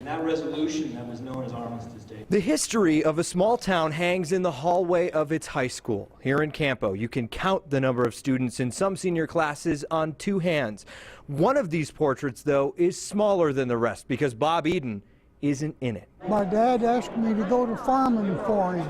That resolution that was known as Armistice Day. The history of a small town hangs in the hallway of its high school. Here in Campo, you can count the number of students in some senior classes on two hands. One of these portraits, though, is smaller than the rest because Bob Eden isn't in it. My dad asked me to go to farming for him,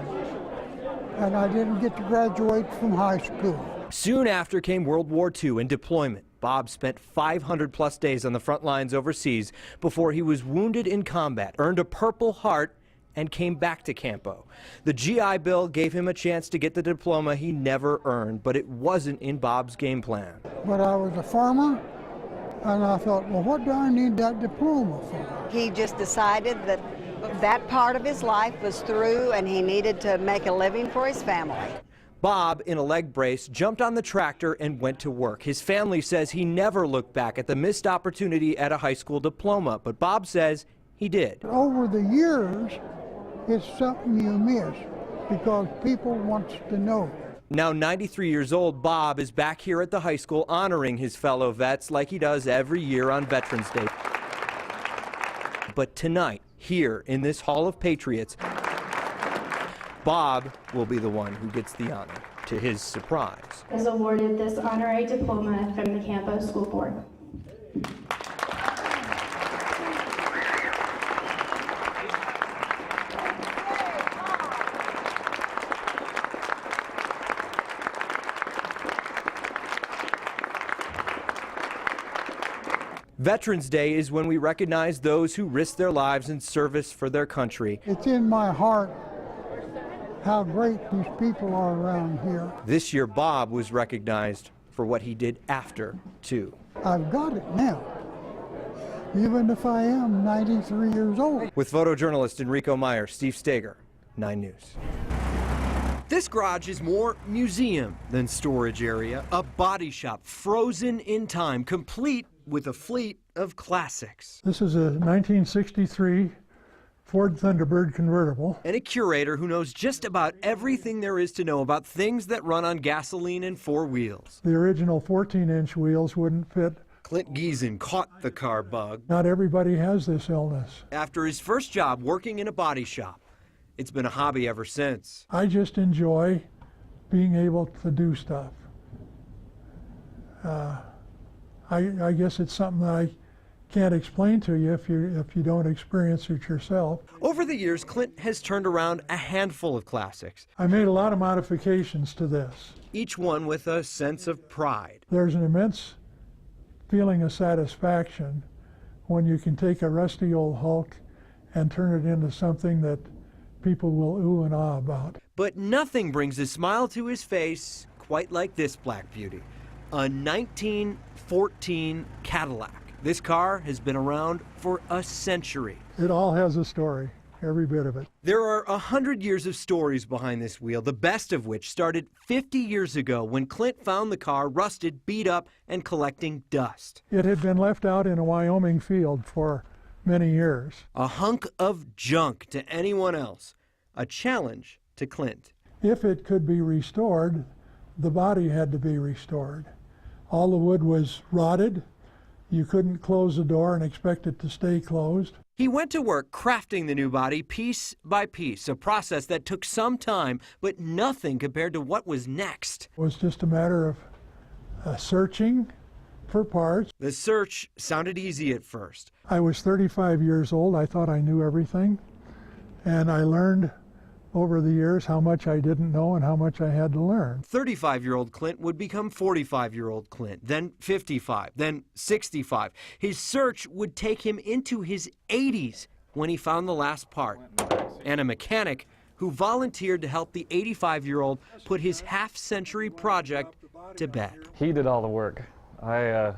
and I didn't get to graduate from high school. Soon after came World War II and deployment. Bob spent 500+ days on the front lines overseas before he was wounded in combat, earned a Purple Heart, and came back to Campo. The GI Bill gave him a chance to get the diploma he never earned, but it wasn't in Bob's game plan. But I was a farmer, and I thought, well, what do I need that diploma for? He just decided that that part of his life was through and he needed to make a living for his family. Bob, in a leg brace, jumped on the tractor and went to work. His family says he never looked back at the missed opportunity at a high school diploma, but Bob says he did. Over the years, it's something you miss because people want to know. Now 93 years old, Bob is back here at the high school honoring his fellow vets like he does every year on Veterans Day. But tonight, here in this Hall of Patriots, Bob will be the one who gets the honor. To his surprise, is awarded this honorary diploma from the Campo School Board. Veterans Day is when we recognize those who risk their lives in service for their country. It's in my heart how great these people are around here. This year, Bob was recognized for what he did after, too. I've got it now, even if I am 93 years old. With photojournalist Enrico Meyer, Steve Steger, 9 News. This garage is more museum than storage area, a body shop frozen in time, complete with a fleet of classics. This is a 1963 Ford Thunderbird convertible. And a curator who knows just about everything there is to know about things that run on gasoline and 4 wheels. The original 14-inch wheels wouldn't fit. Clint Giesen caught the car bug. Not everybody has this illness. After his first job working in a body shop, it's been a hobby ever since. I just enjoy being able to do stuff. I guess it's something that I can't explain to you if you don't experience it yourself. Over the years, Clint has turned around a handful of classics. I made a lot of modifications to this. Each one with a sense of pride. There's an immense feeling of satisfaction when you can take a rusty old Hulk and turn it into something that people will ooh and ah about. But nothing brings a smile to his face quite like this black beauty, a 1914 Cadillac. This car has been around for a century. It all has a story, every bit of it. There are 100 years of stories behind this wheel, the best of which started 50 years ago when Clint found the car rusted, beat up, and collecting dust. It had been left out in a Wyoming field for many years. A hunk of junk to anyone else, a challenge to Clint. If it could be restored, the body had to be restored. All the wood was rotted. You couldn't close the door and expect it to stay closed. He went to work crafting the new body piece by piece, a process that took some time, but nothing compared to what was next. It was just a matter of searching for parts. The search sounded easy at first. I was 35 years old. I thought I knew everything, and I learned over the years how much I didn't know and how much I had to learn. 35-year-old Clint would become 45-year-old Clint, then 55, then 65. His search would take him into his 80s when he found the last part, and a mechanic who volunteered to help the 85-year-old put his half-century project to bed. He did all the work. I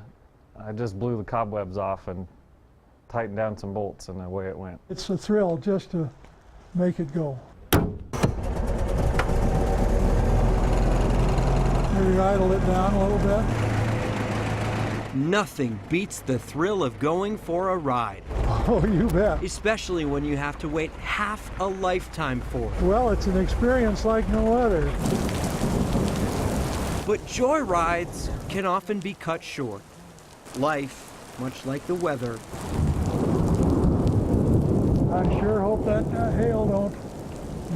just blew the cobwebs off and tightened down some bolts, and away it went. It's a thrill just to make it go. Maybe idle it down a little bit. Nothing beats the thrill of going for a ride. Oh, you bet. Especially when you have to wait half a lifetime for it. Well, it's an experience like no other. But joyrides can often be cut short. Life, much like the weather, hope that hail don't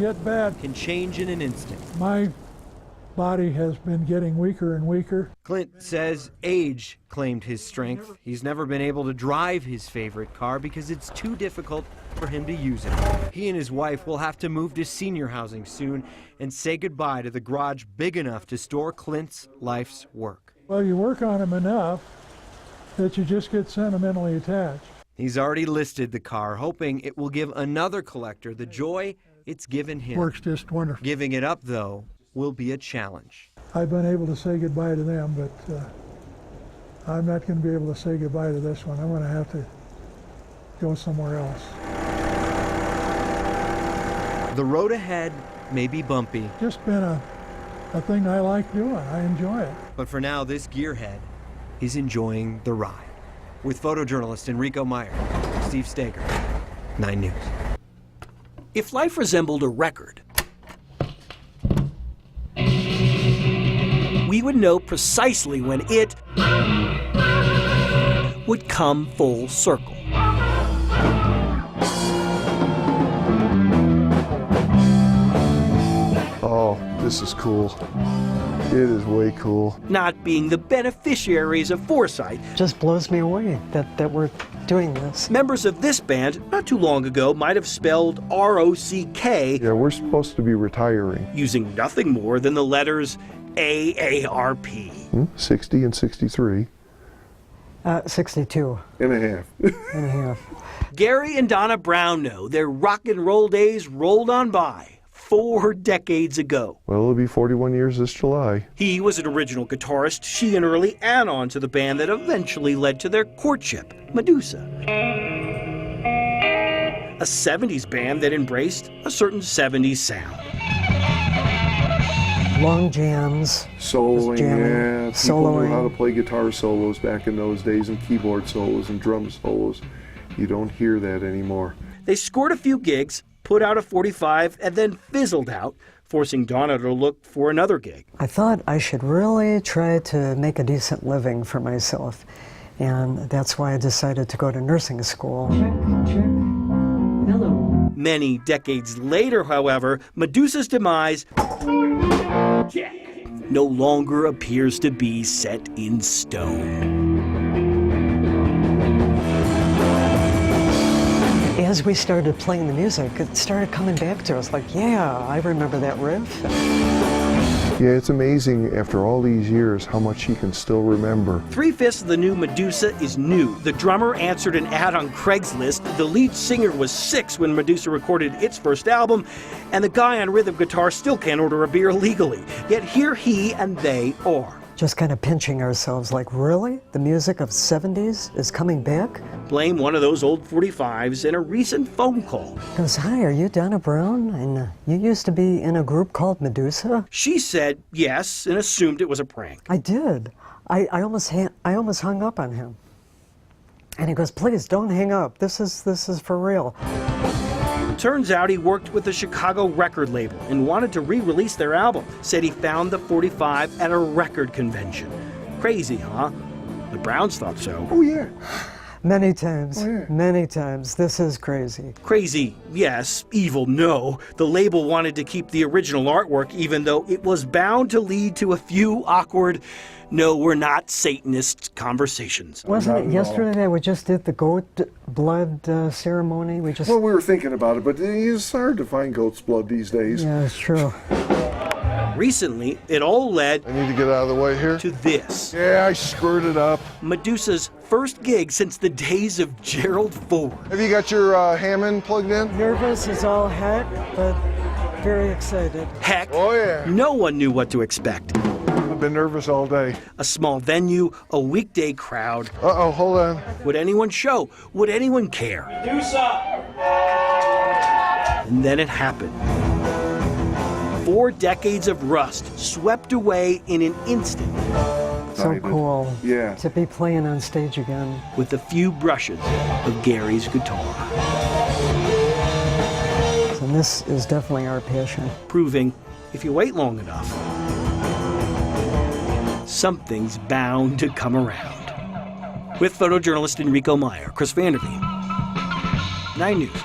get bad. can change in an instant. My body has been getting weaker and weaker. Clint says age claimed his strength. He's never been able to drive his favorite car because it's too difficult for him to use it. He and his wife will have to move to senior housing soon and say goodbye to the garage big enough to store Clint's life's work. Well, you work on them enough that you just get sentimentally attached. He's already listed the car, hoping it will give another collector the joy it's given him. Works just wonderful. Giving it up, though, will be a challenge. I've been able to say goodbye to them, but I'm not going to be able to say goodbye to this one. I'm going to have to go somewhere else. The road ahead may be bumpy, Just been a thing I like doing. I enjoy it. but for now, this gearhead is enjoying the ride. With photojournalist Enrico Meyer, Steve Steger, 9 News. If life resembled a record, we would know precisely when it would come full circle. Oh, this is cool. It is way cool. Not being the beneficiaries of foresight, Just blows me away that we're doing this. members of this band not too long ago might have spelled R-O-C-K Yeah, we're supposed to be retiring. using nothing more than the letters A-A-R-P. 60 and 63 62 and a half. and a half. Gary and Donna Brown know their rock and roll days rolled on by 4 decades ago. Well, it'll be 41 years this July. He was an original guitarist, she an early add-on to the band that eventually led to their courtship, Medusa. A 70s band that embraced a certain 70s sound. Long jams. Soloing, jamming, yeah. People knew how to soloing. play guitar solos back in those days, and keyboard solos and drum solos. You don't hear that anymore. They scored a few gigs, put out a 45, and then fizzled out, forcing Donna to look for another gig. I thought I should really try to make a decent living for myself. And that's why I decided to go to nursing school. Many decades later, however, Medusa's demise no longer appears to be set in stone. As we started playing the music, it started coming back to us like, yeah, I remember that riff. Yeah, it's amazing after all these years how much he can still remember. 3/5 of the new Medusa is new. The drummer answered an ad on Craigslist. The lead singer was 6 when Medusa recorded its first album, and the guy on rhythm guitar still can't order a beer legally. Yet here he and they are. Just kind of pinching ourselves like, really? The music of 70s is coming back? Blame one of those old 45s in a recent phone call. Goes, hi, are you Donna Brown? And you used to be in a group called Medusa? She said yes and assumed it was a prank. I did. I almost hung up on him. And he goes, please don't hang up. This is for real. Turns out he worked with a Chicago record label and wanted to re-release their album. Said he found the 45 at a record convention. Crazy, huh? The Browns thought so. Oh, yeah. Many times. Oh, yeah. Many times. This is crazy. Crazy, yes. Evil, no. The label wanted to keep the original artwork, even though it was bound to lead to a few awkward, no, we're not Satanists conversations. Wasn't Not it at yesterday that we just did the goat blood ceremony? We just. Well, we were thinking about it, but it's hard to find goat's blood these days. Yeah, it's true. Recently, it all led I need to get out of the way here. to this. Yeah, I screwed it up. Medusa's first gig since the days of Gerald Ford. Have you got your Hammond plugged in? Nervous as all heck, but very excited. Heck, Oh, yeah. no one knew what to expect. I've been nervous all day. A small venue, a weekday crowd. Uh-oh, hold on. Would anyone show? Would anyone care? And then it happened. 4 decades of rust swept away in an instant So Excited. cool. Yeah. To be playing on stage again. with a few brushes of Gary's guitar, And this is definitely our passion. proving if you wait long enough, something's bound to come around. With photojournalist Enrico Meyer, Chris Vanderveen, 9 News.